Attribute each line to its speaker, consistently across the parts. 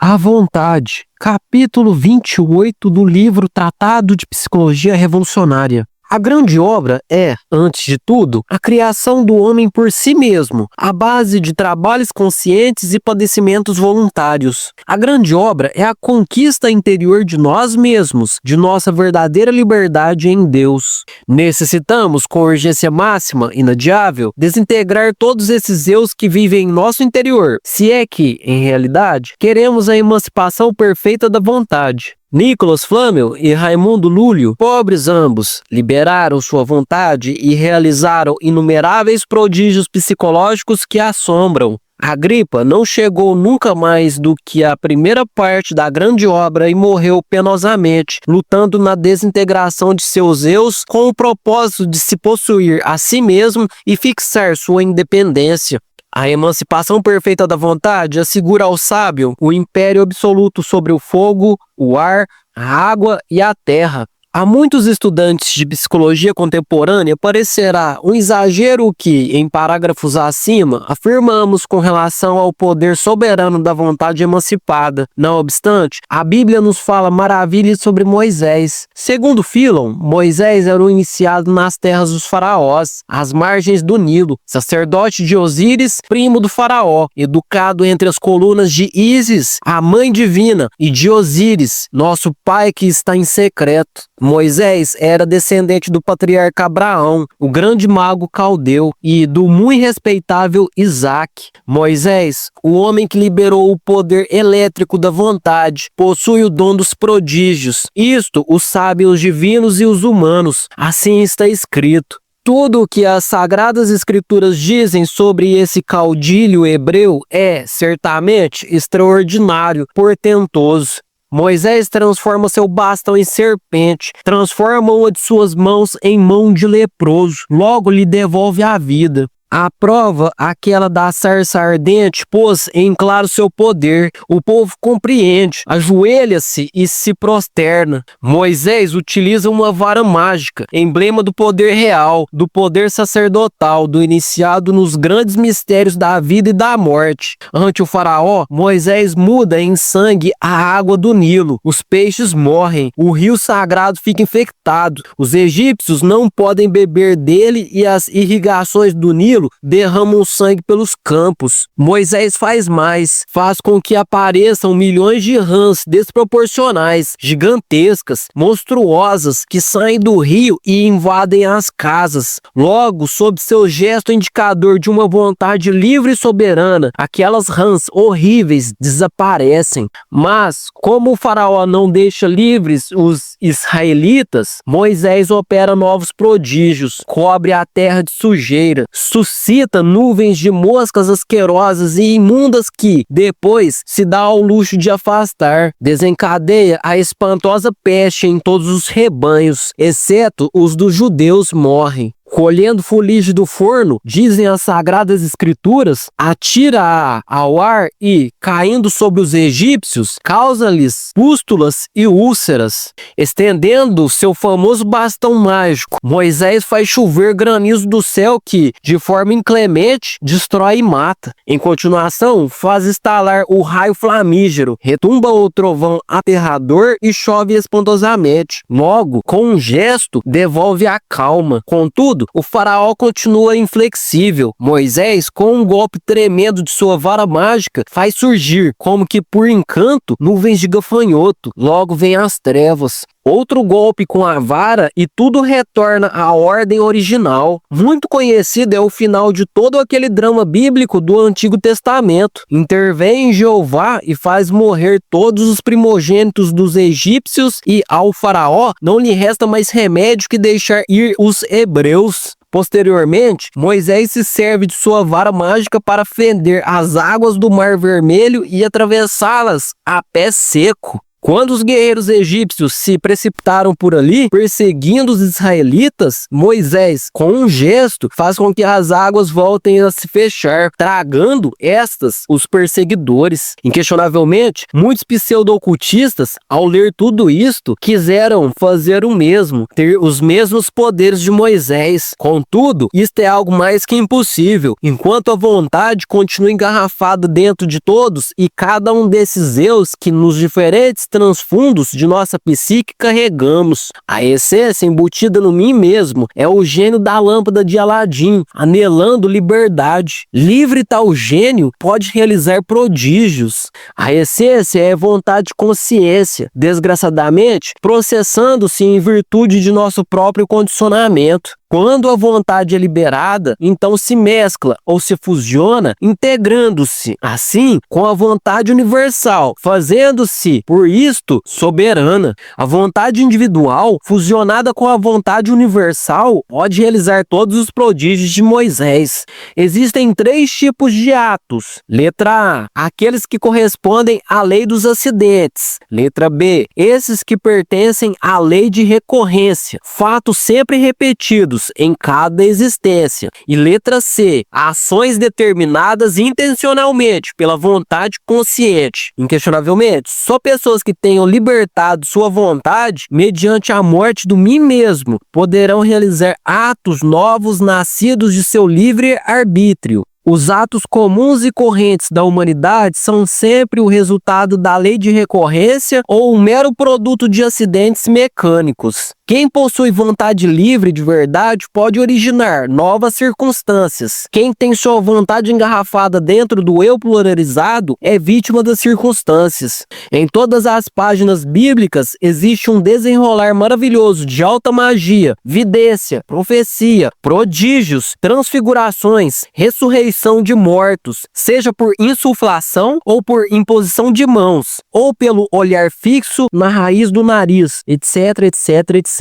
Speaker 1: A vontade, capítulo 28 do livro Tratado de Psicologia Revolucionária. A grande obra é, antes de tudo, a criação do homem por si mesmo, à base de trabalhos conscientes e padecimentos voluntários. A grande obra é a conquista interior de nós mesmos, de nossa verdadeira liberdade em Deus. Necessitamos, com urgência máxima, inadiável, desintegrar todos esses eus que vivem em nosso interior, se é que, em realidade, queremos a emancipação perfeita da vontade. Nicolas Flamel e Raimundo Lúlio, pobres ambos, liberaram sua vontade e realizaram inumeráveis prodígios psicológicos que assombram. Agrippa não chegou nunca mais do que a primeira parte da grande obra e morreu penosamente, lutando na desintegração de seus eus com o propósito de se possuir a si mesmo e fixar sua independência. A emancipação perfeita da vontade assegura ao sábio o império absoluto sobre o fogo, o ar, a água e a terra. A muitos estudantes de psicologia contemporânea parecerá um exagero o que, em parágrafos acima, afirmamos com relação ao poder soberano da vontade emancipada. Não obstante, a Bíblia nos fala maravilhas sobre Moisés. Segundo Philon, Moisés era um iniciado nas terras dos faraós, às margens do Nilo, sacerdote de Osíris, primo do faraó, educado entre as colunas de Ísis, a mãe divina, e de Osíris, nosso pai que está em secreto. Moisés era descendente do patriarca Abraão, o grande mago caldeu, e do muito respeitável Isaac. Moisés, o homem que liberou o poder elétrico da vontade, possui o dom dos prodígios. Isto os sabem os divinos e os humanos. Assim está escrito. Tudo o que as Sagradas Escrituras dizem sobre esse caudilho hebreu é, certamente, extraordinário, portentoso. Moisés transforma seu bastão em serpente, transforma uma de suas mãos em mão de leproso, logo lhe devolve a vida. A prova, aquela da sarça ardente, pôs em claro seu poder. O povo compreende, ajoelha-se e se prosterna. Moisés utiliza uma vara mágica, emblema do poder real, do poder sacerdotal, do iniciado nos grandes mistérios da vida e da morte. Ante o faraó, Moisés muda em sangue a água do Nilo. Os peixes morrem, o rio sagrado fica infectado. Os egípcios não podem beber dele e as irrigações do Nilo derramam sangue pelos campos. Moisés faz mais, faz com que apareçam milhões de rãs desproporcionais, gigantescas, monstruosas, que saem do rio e invadem as casas. Logo, sob seu gesto indicador de uma vontade livre e soberana, aquelas rãs horríveis desaparecem. Mas, como o faraó não deixa livres os israelitas, Moisés opera novos prodígios, cobre a terra de sujeira, suscita nuvens de moscas asquerosas e imundas que, depois, se dá ao luxo de afastar, desencadeia a espantosa peste em todos os rebanhos, exceto os dos judeus morrem. Colhendo fuligem do forno, dizem as Sagradas Escrituras, atira-a ao ar e, caindo sobre os egípcios, causa-lhes pústulas e úlceras. Estendendo seu famoso bastão mágico, Moisés faz chover granizo do céu que, de forma inclemente, destrói e mata. Em continuação, faz estalar o raio flamígero, retumba o trovão aterrador e chove espantosamente. Logo, com um gesto, devolve a calma. Contudo, o faraó continua inflexível. Moisés, com um golpe tremendo de sua vara mágica, faz surgir, como que por encanto, nuvens de gafanhoto. Logo vem as trevas. Outro golpe com a vara e tudo retorna à ordem original. Muito conhecido é o final de todo aquele drama bíblico do Antigo Testamento. Intervém Jeová e faz morrer todos os primogênitos dos egípcios e ao faraó não lhe resta mais remédio que deixar ir os hebreus. Posteriormente, Moisés se serve de sua vara mágica para fender as águas do Mar Vermelho e atravessá-las a pé seco. Quando os guerreiros egípcios se precipitaram por ali, perseguindo os israelitas, Moisés, com um gesto, faz com que as águas voltem a se fechar, tragando os perseguidores. Inquestionavelmente, muitos pseudo-ocultistas, ao ler tudo isto, quiseram fazer o mesmo, ter os mesmos poderes de Moisés. Contudo, isto é algo mais que impossível, enquanto a vontade continua engarrafada dentro de todos e cada um desses eus que nos diferentes transfundos de nossa psique carregamos. A essência embutida no mim mesmo é o gênio da lâmpada de Aladim, anelando liberdade. Livre tal gênio pode realizar prodígios. A essência é vontade e consciência, desgraçadamente processando-se em virtude de nosso próprio condicionamento. Quando a vontade é liberada, então se mescla ou se fusiona, integrando-se, assim, com a vontade universal, fazendo-se, por isto, soberana. A vontade individual, fusionada com a vontade universal, pode realizar todos os prodígios de Moisés. Existem 3 tipos de atos. Letra A, aqueles que correspondem à lei dos acidentes. Letra B, esses que pertencem à lei de recorrência, fatos sempre repetidos em cada existência. E letra C, ações determinadas intencionalmente pela vontade consciente. Inquestionavelmente, só pessoas que tenham libertado sua vontade mediante a morte do mim mesmo poderão realizar atos novos nascidos de seu livre arbítrio. Os atos comuns e correntes da humanidade são sempre o resultado da lei de recorrência ou um mero produto de acidentes mecânicos. Quem possui vontade livre de verdade pode originar novas circunstâncias. Quem tem sua vontade engarrafada dentro do eu pluralizado é vítima das circunstâncias. Em todas as páginas bíblicas existe um desenrolar maravilhoso de alta magia, vidência, profecia, prodígios, transfigurações, ressurreição de mortos, seja por insuflação ou por imposição de mãos, ou pelo olhar fixo na raiz do nariz, etc, etc, etc.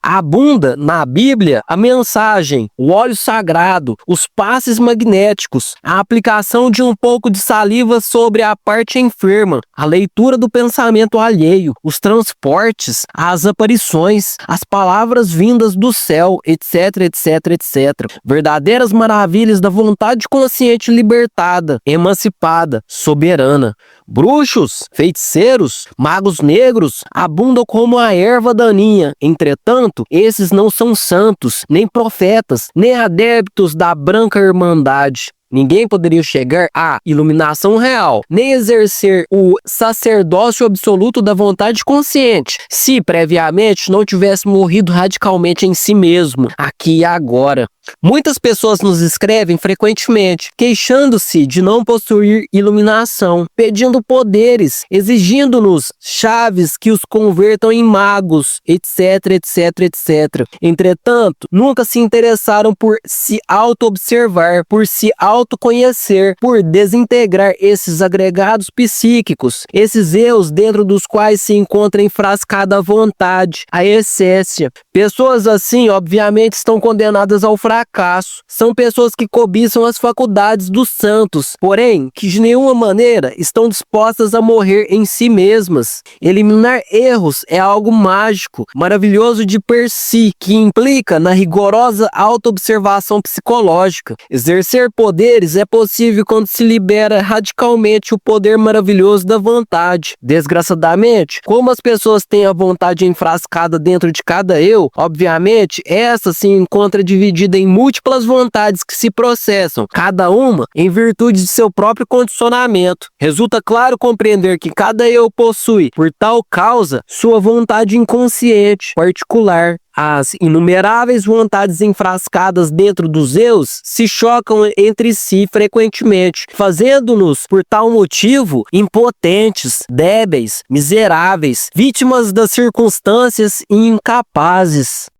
Speaker 1: Abunda na Bíblia a mensagem, o óleo sagrado, os passes magnéticos, a aplicação de um pouco de saliva sobre a parte enferma, a leitura do pensamento alheio, os transportes, as aparições, as palavras vindas do céu, etc, etc, etc. Verdadeiras maravilhas da vontade consciente libertada, emancipada, soberana. Bruxos, feiticeiros, magos negros abundam como a erva daninha. Entretanto, esses não são santos, nem profetas, nem adeptos da branca irmandade. Ninguém poderia chegar à iluminação real, nem exercer o sacerdócio absoluto da vontade consciente, se previamente não tivesse morrido radicalmente em si mesmo, aqui e agora. Muitas pessoas nos escrevem frequentemente, queixando-se de não possuir iluminação, pedindo poderes, exigindo-nos chaves que os convertam em magos, etc, etc, etc. Entretanto, nunca se interessaram por se auto-observar, por se autoconhecer, por desintegrar esses agregados psíquicos, esses eus dentro dos quais se encontra enfrascada a vontade, a essência. Pessoas assim, obviamente, estão condenadas ao fracasso. São pessoas que cobiçam as faculdades dos santos, porém, que de nenhuma maneira estão dispostas a morrer em si mesmas. Eliminar erros é algo mágico, maravilhoso de per si, que implica na rigorosa autoobservação psicológica. Exercer poderes é possível quando se libera radicalmente o poder maravilhoso da vontade. Desgraçadamente, como as pessoas têm a vontade enfrascada dentro de cada eu, obviamente, essa se encontra dividida em múltiplas vontades que se processam, cada uma em virtude de seu próprio condicionamento. Resulta claro compreender que cada eu possui, por tal causa, sua vontade inconsciente, particular. As inumeráveis vontades enfrascadas dentro dos eus se chocam entre si frequentemente, fazendo-nos, por tal motivo, impotentes, débeis, miseráveis, vítimas das circunstâncias e incapazes.